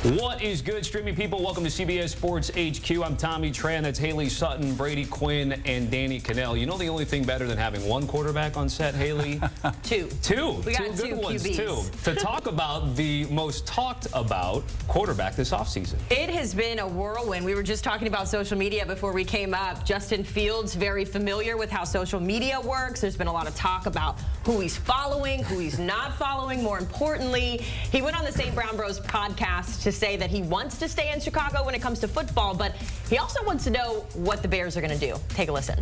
What is good, streaming people? Welcome to CBS Sports HQ. I'm Tommy Tran. That's Haley Sutton, Brady, Quinn, and Danny Kanell. You know the only thing better than having one quarterback on set, Haley? Two. We got two good ones, QBs. to talk about the most talked about quarterback this offseason. It has been a whirlwind. We were just talking about social media before we came up. Justin Fields, very familiar with how social media works. There's been a lot of talk about who he's following, who he's not following. More importantly, he went on the St. Brown Bros podcast to say that he wants to stay in Chicago when it comes to football, but he also wants to know what the Bears are going to do. Take a listen.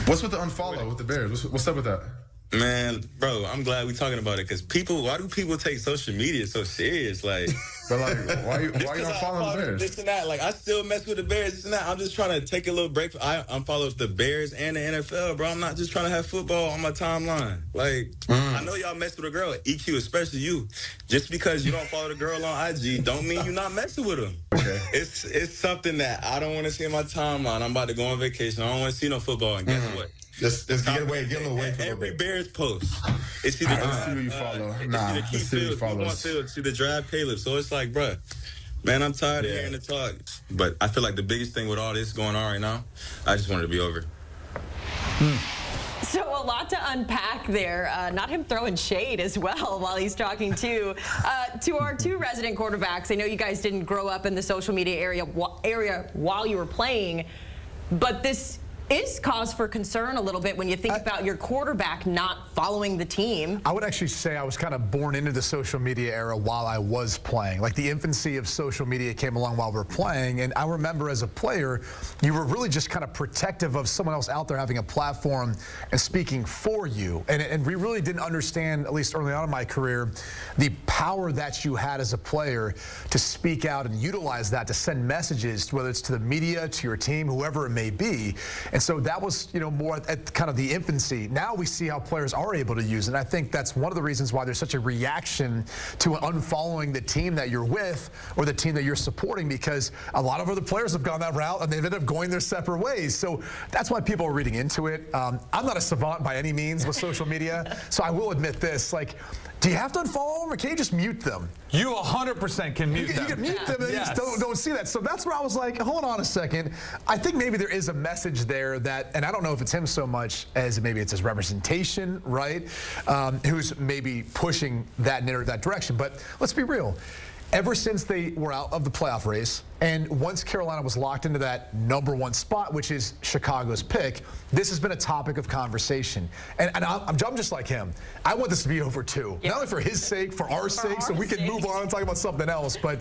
What's with the unfollow with the Bears? What's up with that? Man, bro, I'm glad we're talking about it because why do people take social media so serious? Like, But like, why you unfollowing the Bears? This and that. Like, I still mess with the Bears, this and that. I'm just trying to take a little break. I unfollow the Bears and the NFL, bro. I'm not just trying to have football on my timeline. Like, I know y'all mess with a girl, EQ, especially you. Just because you don't follow the girl on IG don't mean you're not messing with them. Okay. It's something that I don't want to see in my timeline. I'm about to go on vacation. I don't want to see no football, and guess what? Just get away for a little Every bit. Bears post. It's either Let's see who you follow. Let's see who you follow. to the drive Caleb. So it's like, bruh, man, I'm tired of hearing the talk. But I feel like the biggest thing with all this going on right now, I just want it to be over. So a lot to unpack there. Not him throwing shade as well while he's talking to our two resident quarterbacks. I know you guys didn't grow up in the social media area while you were playing, but this is cause for concern a little bit when you think about your quarterback not following the team. I would actually say I was kind of born into the social media era while I was playing. Like the infancy of social media came along while we were playing, and I remember as a player, you were really just kind of protective of someone else out there having a platform and speaking for you. And we really didn't understand, at least early on in my career, the power that you had as a player to speak out and utilize that to send messages, whether it's to the media, to your team, whoever it may be. And so that was, more at kind of the infancy. Now we see how players are able to use it. And I think that's one of the reasons why there's such a reaction to unfollowing the team that you're with or the team that you're supporting, because a lot of other players have gone that route and they've ended up going their separate ways. So that's why people are reading into it. I'm not a savant by any means with social media, so I will admit this. Like, do you have to unfollow them or can you just mute them? You 100% can mute them. You can mute them and you just don't see that. So that's where I was like, hold on a second. I think maybe there is a message there that, and I don't know if it's him so much as maybe it's his representation, right? Who's maybe pushing that direction. But let's be real. Ever since they were out of the playoff race, and once Carolina was locked into that #1 spot, which is Chicago's pick, this has been a topic of conversation. And I'm just like him. I want this to be over too. Not only for his sake, for our sake, so we can move on and talk about something else. But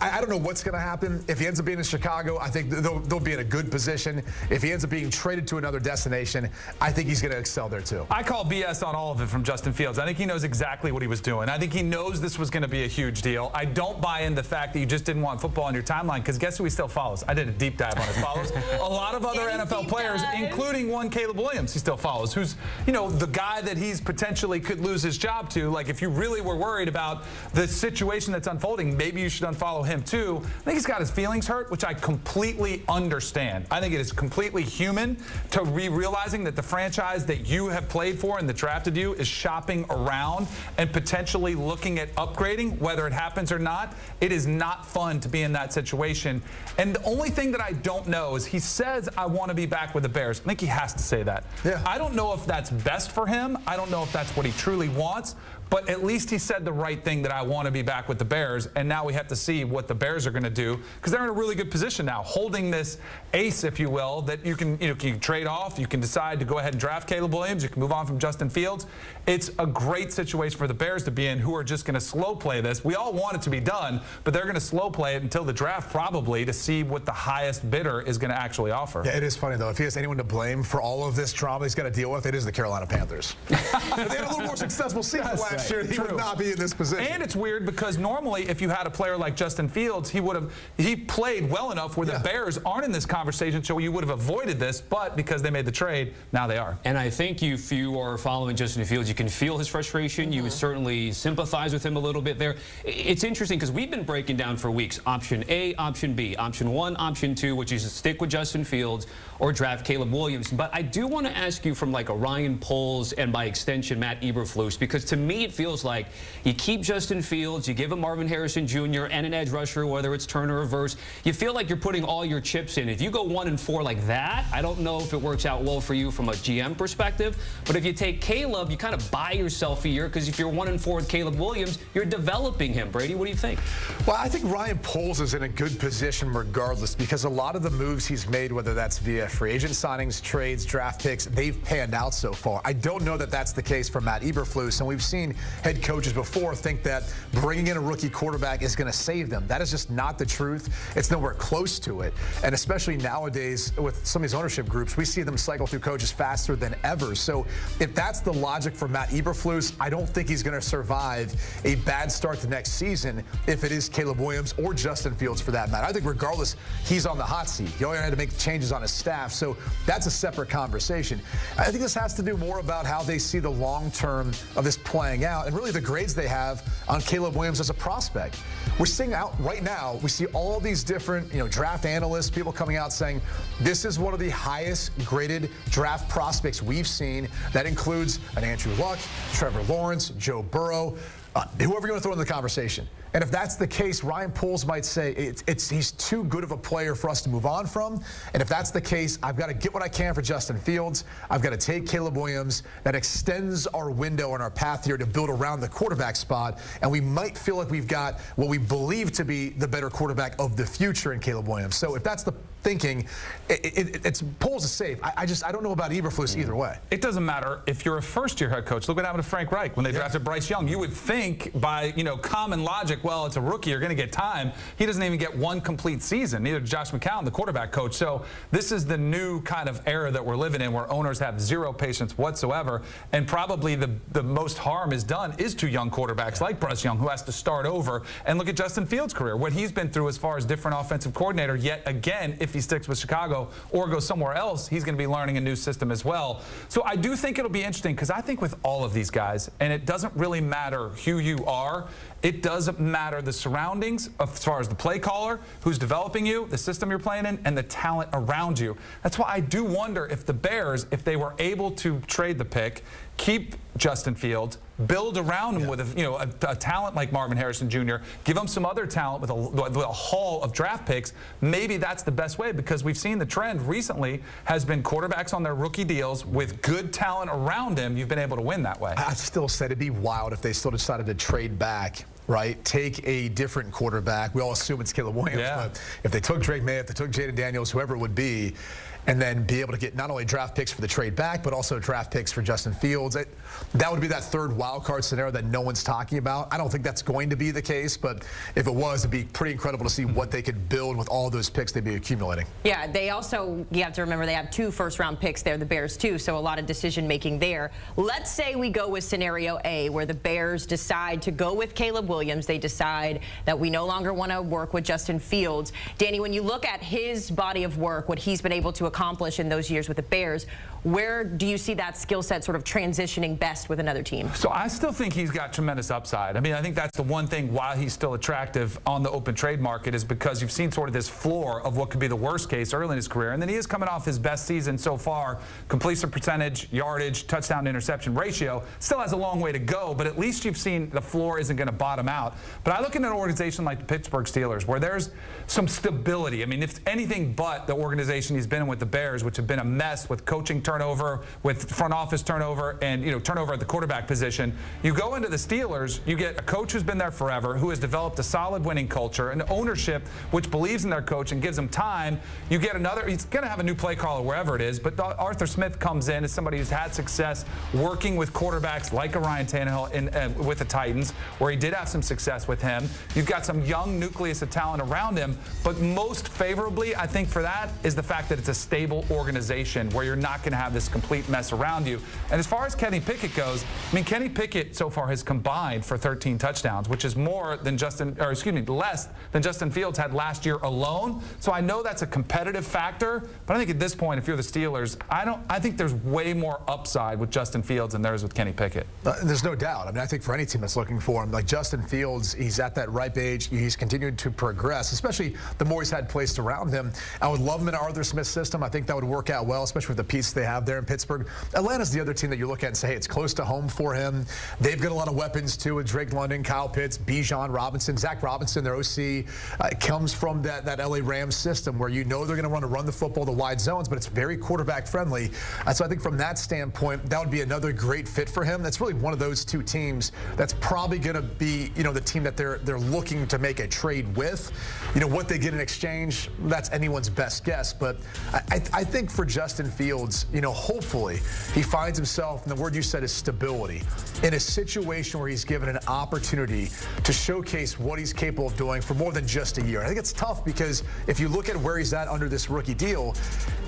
I don't know what's going to happen. If he ends up being in Chicago, I think they'll be in a good position. If he ends up being traded to another destination, I think he's going to excel there too. I call BS on all of it from Justin Fields. I think he knows exactly what he was doing. I think he knows this was going to be a huge deal. I don't buy into the fact that you just didn't want football on your timeline, because guess who he still follows? I did a deep dive on his follows. A lot of other NFL players, including one Caleb Williams, he still follows, who's, the guy that he's potentially could lose his job to. Like, if you really were worried about the situation that's unfolding, maybe you should unfollow him too. I think he's got his feelings hurt, which I completely understand. I think it is completely human to be realizing that the franchise that you have played for and that drafted you is shopping around and potentially looking at upgrading, whether it happens or not. It is not fun to be in that situation. And the only thing that I don't know is he says, I want to be back with the Bears. I think he has to say that. Yeah. I don't know if that's best for him. I don't know if that's what he truly wants. But at least he said the right thing, that I want to be back with the Bears. And now we have to see what the Bears are going to do, because they're in a really good position now, holding this ace, if you will, that you can trade off. You can decide to go ahead and draft Caleb Williams. You can move on from Justin Fields. It's a great situation for the Bears to be in, who are just going to slow play this. We all want it to be done, but they're going to slow play it until the draft, probably, to see what the highest bidder is going to actually offer. Yeah, it is funny, though. If he has anyone to blame for all of this drama he's got to deal with, it is the Carolina Panthers. If they had a little more successful season last year, he would not be in this position. And it's weird because normally, if you had a player like Justin Fields, he played well enough where the Bears aren't in this conversation, so you would have avoided this. But because they made the trade, now they are. And I think if you are following Justin Fields, you can feel his frustration. You would certainly sympathize with him a little bit there. It's interesting because we've been breaking down for weeks option A, option B, option 1, option 2, which is to stick with Justin Fields or draft Caleb Williams. But I do want to ask you from like a Ryan Poles and by extension Matt Eberflus, because to me it feels like you keep Justin Fields, you give him Marvin Harrison Jr. and an edge rusher, whether it's turn or reverse. You feel like you're putting all your chips in. If you go 1-4 like that, I don't know if it works out well for you from a GM perspective. But if you take Caleb, you kind of buy yourself a year, because if you're 1-4 with Caleb Williams, you're developing him. Brady, what do you think? Well, I think Ryan Poles is in a good position regardless, because a lot of the moves he's made, whether that's via free agent signings, trades, draft picks, they've panned out so far. I don't know that that's the case for Matt Eberflus, and we've seen head coaches before think that bringing in a rookie quarterback is going to save them. That is just not the truth. It's nowhere close to it, and especially nowadays with some of these ownership groups, we see them cycle through coaches faster than ever. So if that's the logic for Matt Eberflus, I don't think he's going to survive a bad start to next season if it is Caleb Williams or Justin Fields for that matter. I think regardless, he's on the hot seat. He only had to make changes on his staff, so that's a separate conversation. I think this has to do more about how they see the long term of this playing out, and really the grades they have on Caleb Williams as a prospect. We're seeing out right now, we see all these different draft analysts, people coming out saying this is one of the highest graded draft prospects we've seen. That includes an Andrew Luck, Trevor Lawrence, Joe Burrow, whoever you want to throw in the conversation. And if that's the case, Ryan Poles might say he's too good of a player for us to move on from. And if that's the case, I've got to get what I can for Justin Fields. I've got to take Caleb Williams. That extends our window and our path here to build around the quarterback spot. And we might feel like we've got what we believe to be the better quarterback of the future in Caleb Williams. So if that's the thinking, it's Poles is safe. I don't know about Eberflus either way. It doesn't matter if you're a first-year head coach. Look what happened to Frank Reich when they drafted Bryce Young. You would think by common logic, well, it's a rookie, you're going to get time. He doesn't even get one complete season. Neither does Josh McCown, the quarterback coach. So this is the new kind of era that we're living in, where owners have zero patience whatsoever, and probably the most harm is done is to young quarterbacks like Bryce Young, who has to start over. And look at Justin Fields' career, what he's been through as far as different offensive coordinator. Yet again, if he sticks with Chicago or goes somewhere else, he's going to be learning a new system as well. So I do think it'll be interesting, because I think with all of these guys, and it doesn't really matter who you are, it doesn't matter the surroundings as far as the play caller, who's developing you, the system you're playing in, and the talent around you. That's why I do wonder if the Bears, if they were able to trade the pick, keep Justin Fields, build around him with a talent like Marvin Harrison Jr., give him some other talent with a haul of draft picks, maybe that's the best way, because we've seen the trend recently has been quarterbacks on their rookie deals with good talent around him. You've been able to win that way. I still said it'd be wild if they still decided to trade back. Right, take a different quarterback. We all assume it's Caleb Williams, but if they took Drake May, if they took Jaden Daniels, whoever it would be, and then be able to get not only draft picks for the trade back, but also draft picks for Justin Fields. That would be that third wild card scenario that no one's talking about. I don't think that's going to be the case, but if it was, it'd be pretty incredible to see what they could build with all those picks they'd be accumulating. Yeah, they also, you have to remember, they have 2 first-round picks there, the Bears too, so a lot of decision-making there. Let's say we go with scenario A, where the Bears decide to go with Caleb Williams. They decide that we no longer want to work with Justin Fields. Danny, when you look at his body of work, what he's been able to accomplish in those years with the Bears, where do you see that skill set sort of transitioning best with another team? So I still think he's got tremendous upside. I mean, I think that's the one thing why he's still attractive on the open trade market, is because you've seen sort of this floor of what could be the worst case early in his career. And then he is coming off his best season so far. Completion percentage, yardage, touchdown to interception ratio. Still has a long way to go, but at least you've seen the floor isn't going to bottom out. But I look at an organization like the Pittsburgh Steelers, where there's some stability. I mean, if anything but the organization he's been in with the Bears, which have been a mess with coaching turnover, with front office turnover, and turnover at the quarterback position. You go into the Steelers, you get a coach who's been there forever, who has developed a solid winning culture, an ownership which believes in their coach and gives them time. You get another, he's going to have a new play caller wherever it is, but Arthur Smith comes in as somebody who's had success working with quarterbacks like a Ryan Tannehill with the Titans, where he did have some success with him. You've got some young nucleus of talent around him, but most favorably, I think, for that is the fact that it's a stable organization where you're not going to have this complete mess around you. And as far as Kenny Pickett goes, I mean, Kenny Pickett so far has combined for 13 touchdowns, which is less than Justin Fields had last year alone. So I know that's a competitive factor, but I think at this point, if you're the Steelers, I think there's way more upside with Justin Fields than there is with Kenny Pickett. There's no doubt. I mean, I think for any team that's looking for him, like Justin Justin Fields, he's at that ripe age. He's continued to progress, especially the more he's had placed around him. I would love him in an Arthur Smith system. I think that would work out well, especially with the piece they have there in Pittsburgh. Atlanta's the other team that you look at and say, hey, it's close to home for him. They've got a lot of weapons, too, with Drake London, Kyle Pitts, Bijan Robinson. Zach Robinson, their OC, comes from that LA Rams system where you know they're going to want to run the football, the wide zones, but it's very quarterback friendly. So I think from that standpoint, that would be another great fit for him. That's really one of those two teams that's probably going to be, the team that they're looking to make a trade with. What they get in exchange, that's anyone's best guess. But I think for Justin Fields, hopefully he finds himself, and the word you said is stability, in a situation where he's given an opportunity to showcase what he's capable of doing for more than just a year. I think it's tough because if you look at where he's at under this rookie deal,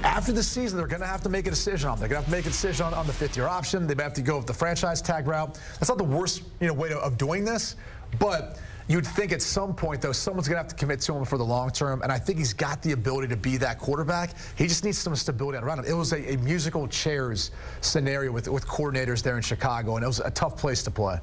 after the season, they're going to have to make a decision on him. They're going to have to make a decision on the fifth-year option. They may have to go with the franchise tag route. That's not the worst way of doing this, but you'd think at some point, though, someone's going to have to commit to him for the long term, and I think he's got the ability to be that quarterback. He just needs some stability around him. It was a musical chairs scenario with coordinators there in Chicago, and it was a tough place to play.